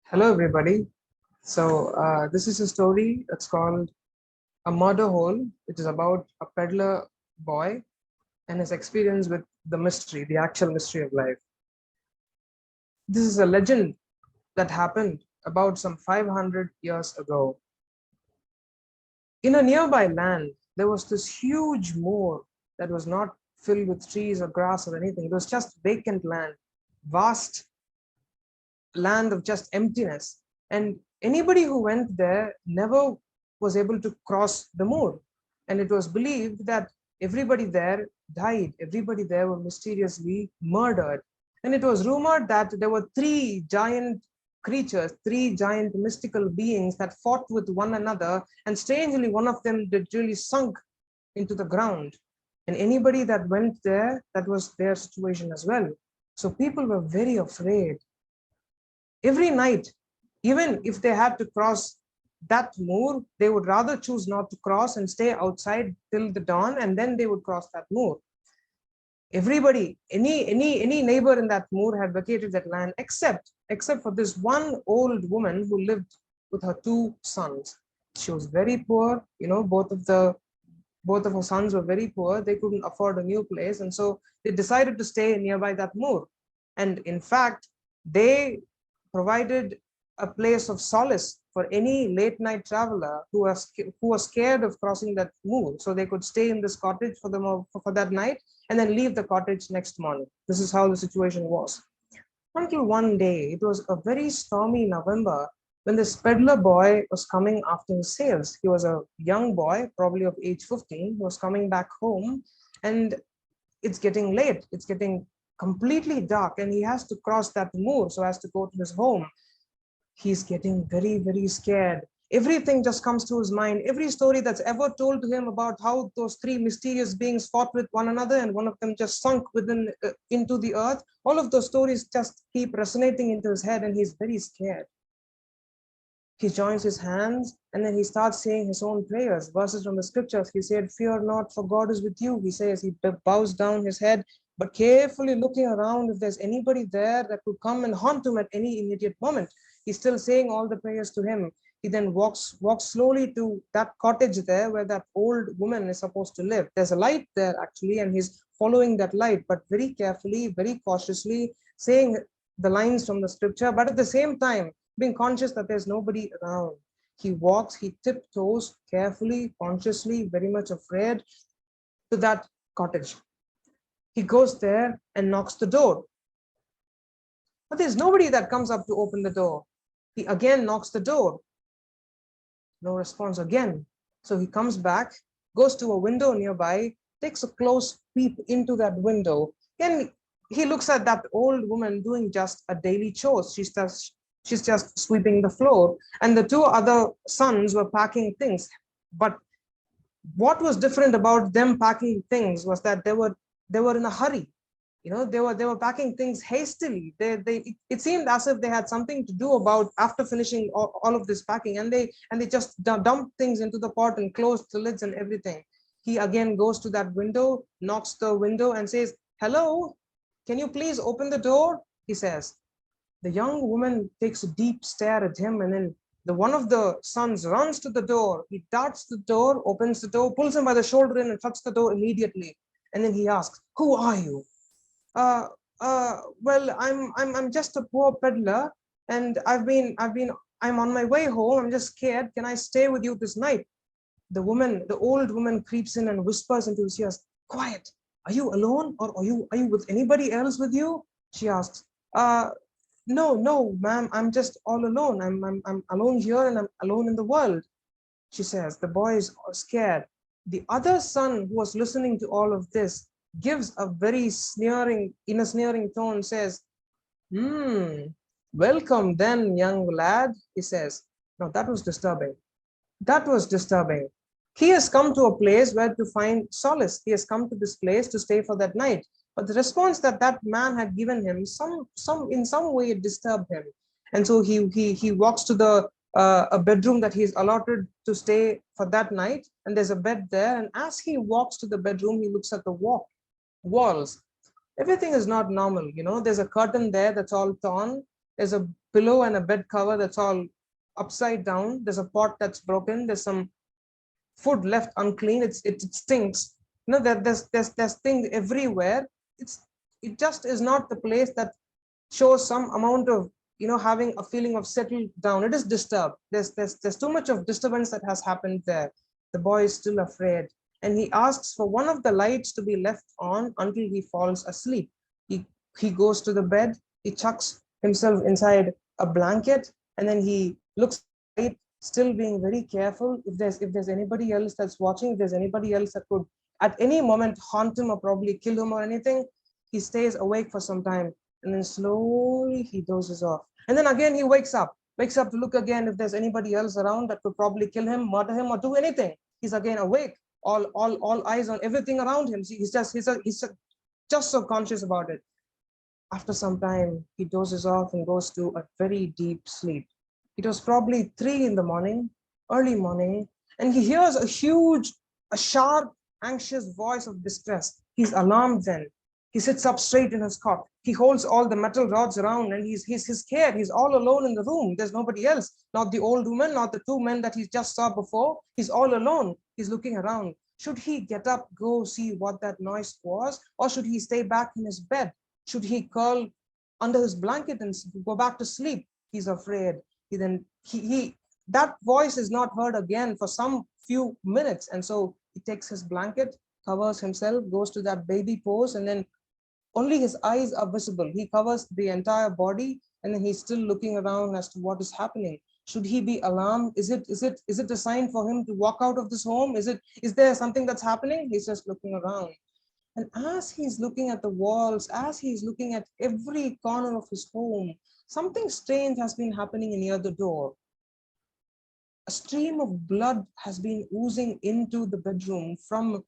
Hello, everybody. This is a story that's called A Murder Hole, which is about a peddler boy and his experience with the mystery, the actual mystery of life. This is a legend that happened about some 500 years ago. In a nearby land, there was this huge moor that was not filled with trees or grass or anything. It was just vacant land, vast land of just emptiness. And anybody who went there never was able to cross the moor. And it was believed that everybody there died, everybody there were mysteriously murdered. And it was rumored that there were three giant creatures, three giant mystical beings that fought with one another. And strangely, one of them did really sunk into the ground. And anybody that went there, that was their situation as well. So people were very afraid. Every night, even if they had to cross that moor, they would rather choose not to cross and stay outside till the dawn, and then they would cross that moor. Everybody, any neighbor in that moor had vacated that land, except for this one old woman who lived with her two sons. She was very poor, both of her sons were very poor. They couldn't afford a new place, and so they decided to stay nearby that moor. And in fact, they provided a place of solace for any late night traveler who was scared of crossing that moor. So they could stay in this cottage for that night and then leave the cottage next morning. This is how the situation was. Until one day, it was a very stormy November, when this peddler boy was coming after his sales. He was a young boy, probably of age 15, who was coming back home, and it's getting late. It's getting completely dark, and he has to cross that moor so as to go to his home. He's getting very, very scared. Everything just comes to his mind. Every story that's ever told to him about how those three mysterious beings fought with one another and one of them just sunk into the earth, all of those stories just keep resonating into his head, and he's very scared. He joins his hands and then he starts saying his own prayers, verses from the scriptures. He said, "Fear not, for God is with you." He says, he bows down his head, but carefully looking around if there's anybody there that could come and haunt him at any immediate moment. He's still saying all the prayers to him. He then walks slowly to that cottage there where that old woman is supposed to live. There's a light there actually, and he's following that light, but very carefully, very cautiously, saying the lines from the scripture, but at the same time, being conscious that there's nobody around. He walks, he tiptoes carefully, consciously, very much afraid, to that cottage. He goes there and knocks the door. But there's nobody that comes up to open the door. He again knocks the door. No response again. So he comes back, goes to a window nearby, takes a close peep into that window, and he looks at that old woman doing just a daily chores. She's just sweeping the floor, and the two other sons were packing things. But what was different about them packing things was that they were in a hurry. They were packing things hastily. It seemed as if they had something to do about after finishing all of this packing, and they just dumped things into the pot and closed the lids and everything. He again goes to that window, knocks the window and says, "Hello, can you please open the door?" he says. The young woman takes a deep stare at him, and then one of the sons runs to the door. He darts the door, opens the door, pulls him by the shoulder in and shuts the door immediately. And then he asks, "Who are you?" Well, I'm just a poor peddler, and I'm on my way home. I'm just scared. Can I stay with you this night?" The old woman creeps in and whispers into his ears, "Quiet. Are you alone, or are you with anybody else with you?" She asks. No, ma'am, I'm just all alone. I'm alone here, and I'm alone in the world," she says. The boy is scared. The other son, who was listening to all of this, gives a very sneering tone, says, "Welcome then, young lad," he says. Now that was disturbing. He has come to a place where to find solace. He has come to this place to stay for that night. But the response that man had given him, in some way it disturbed him. And so he walks to a bedroom that he's allotted to stay for that night. And there's a bed there. And as he walks to the bedroom, he looks at the walls. Everything is not normal. There's a curtain there that's all torn. There's a pillow and a bed cover that's all upside down. There's a pot that's broken. There's some food left unclean. It stinks. There's things everywhere. It just is not the place that shows some amount of having a feeling of settled down. It is disturbed. There's too much of disturbance that has happened there. The boy is still afraid, and he asks for one of the lights to be left on until he falls asleep. He goes to the bed. He chucks himself inside a blanket, and then he looks at the light, still being very careful. If there's anybody else that's watching, if there's anybody else that could at any moment haunt him or probably kill him or anything, he stays awake for some time, and then slowly he dozes off. And then again he wakes up to look again if there's anybody else around that could probably kill him, murder him, or do anything. He's again awake, all eyes on everything around him. He's just so conscious about it. After some time, he dozes off and goes to a very deep sleep. It was probably 3 in the morning, early morning, and he hears a sharp, anxious voice of distress. He's alarmed then. He sits up straight in his cot. He holds all the metal rods around, and he's scared. He's all alone in the room. There's nobody else. Not the old woman, not the 2 men that he just saw before. He's all alone. He's looking around. Should he get up, go see what that noise was, or should he stay back in his bed? Should he curl under his blanket and go back to sleep? He's afraid. That voice is not heard again for some few minutes, and so he takes his blanket, covers himself, goes to that baby pose, and then only his eyes are visible. He covers the entire body, and then he's still looking around as to what is happening. Should he be alarmed? Is it a sign for him to walk out of this home? Is there something that's happening? He's just looking around. And as he's looking at the walls, as he's looking at every corner of his home, something strange has been happening near the door. A stream of blood has been oozing into the bedroom from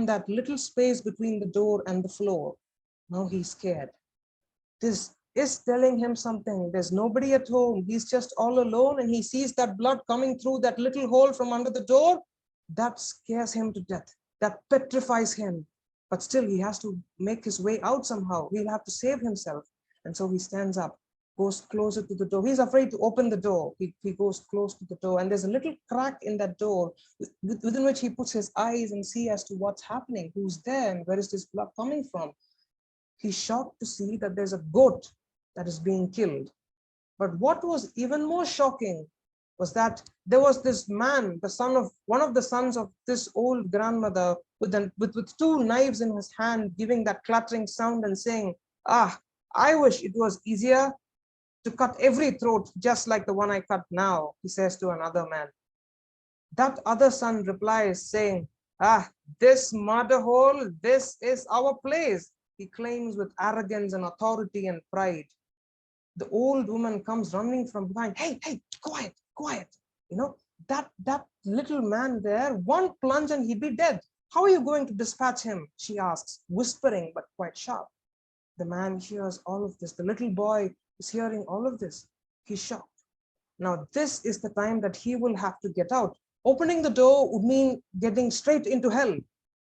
that little space between the door and the floor. Now he's scared. This is telling him something. There's nobody at home. He's just all alone, and he sees that blood coming through that little hole from under the door. That scares him to death. That petrifies him. But still, he has to make his way out somehow. He'll have to save himself. And so he stands up, goes closer to the door. He's afraid to open the door. He goes close to the door, and there's a little crack in that door within which he puts his eyes and see as to what's happening, who's there, and where is this blood coming from. He's shocked to see that there's a goat that is being killed. But what was even more shocking was that there was this man, the son of one of the sons of this old grandmother, with 2 knives in his hand, giving that clattering sound and saying, I wish it was easier to cut every throat just like the one I cut now, he says to another man. That other son replies saying, this murder hole, this is our place, he claims with arrogance and authority and pride. The old woman comes running from behind. Hey, quiet. That little man there, one plunge and he'd be dead. How are you going to dispatch him? She asks, whispering but quite sharp. The man hears all of this. The little boy is hearing all of this. He's shocked. Now, this is the time that he will have to get out. Opening the door would mean getting straight into hell.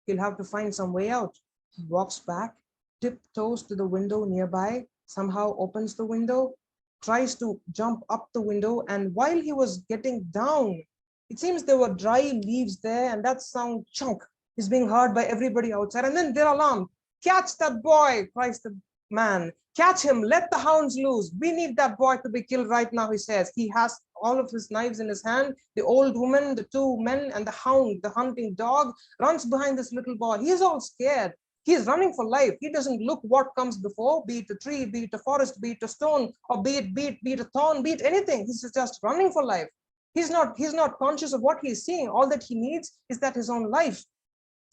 He'll have to find some way out. He walks back, tiptoes to the window nearby, somehow opens the window, tries to jump up the window, and while he was getting down, it seems there were dry leaves there, and that sound chunk is being heard by everybody outside, and then they're alarmed. Catch that boy, cries the man. Catch him, let the hounds loose. We need that boy to be killed right now, he says. He has all of his knives in his hand. The old woman, the 2 men, and the hound, the hunting dog, runs behind this little boy. He's all scared. He's running for life. He doesn't look what comes before, be it a tree, be it a forest, be it a stone, or be it a thorn, be it anything. He's just running for life. He's not conscious of what he's seeing. All that he needs is that his own life.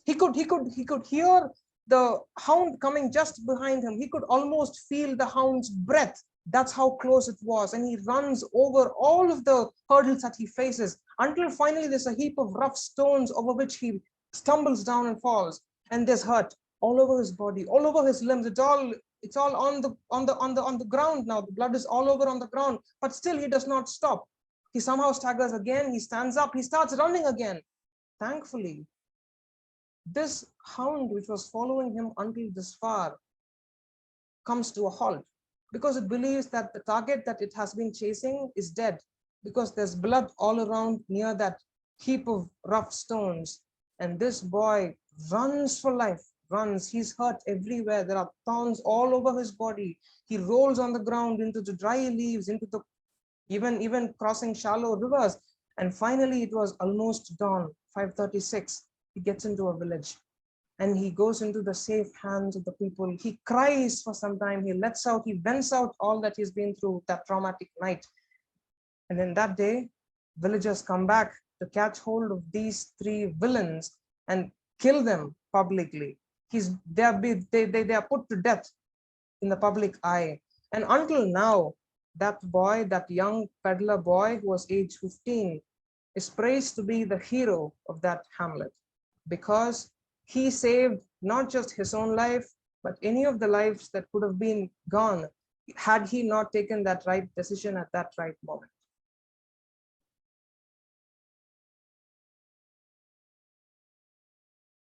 He could hear the hound coming just behind him. He could almost feel the hound's breath. That's how close it was. And he runs over all of the hurdles that he faces until finally there's a heap of rough stones over which he stumbles down and falls. And there's hurt all over his body, all over his limbs. It's all on the ground now. The blood is all over on the ground, but still he does not stop. He somehow staggers again. He stands up. He starts running again. Thankfully, this hound, which was following him until this far, comes to a halt. because it believes that the target that it has been chasing is dead, because there's blood all around near that heap of rough stones. And this boy runs for life, runs. He's hurt everywhere. There are thorns all over his body. He rolls on the ground into the dry leaves, into the even crossing shallow rivers. And finally, it was almost dawn, 5:36. He gets into a village and he goes into the safe hands of the people. He cries for some time. He lets out, he vents out all that he's been through that traumatic night. And then that day, villagers come back to catch hold of these three villains and kill them publicly. They are put to death in the public eye. And until now, that boy, that young peddler boy who was age 15, is praised to be the hero of that hamlet, because he saved not just his own life, but any of the lives that could have been gone had he not taken that right decision at that right moment.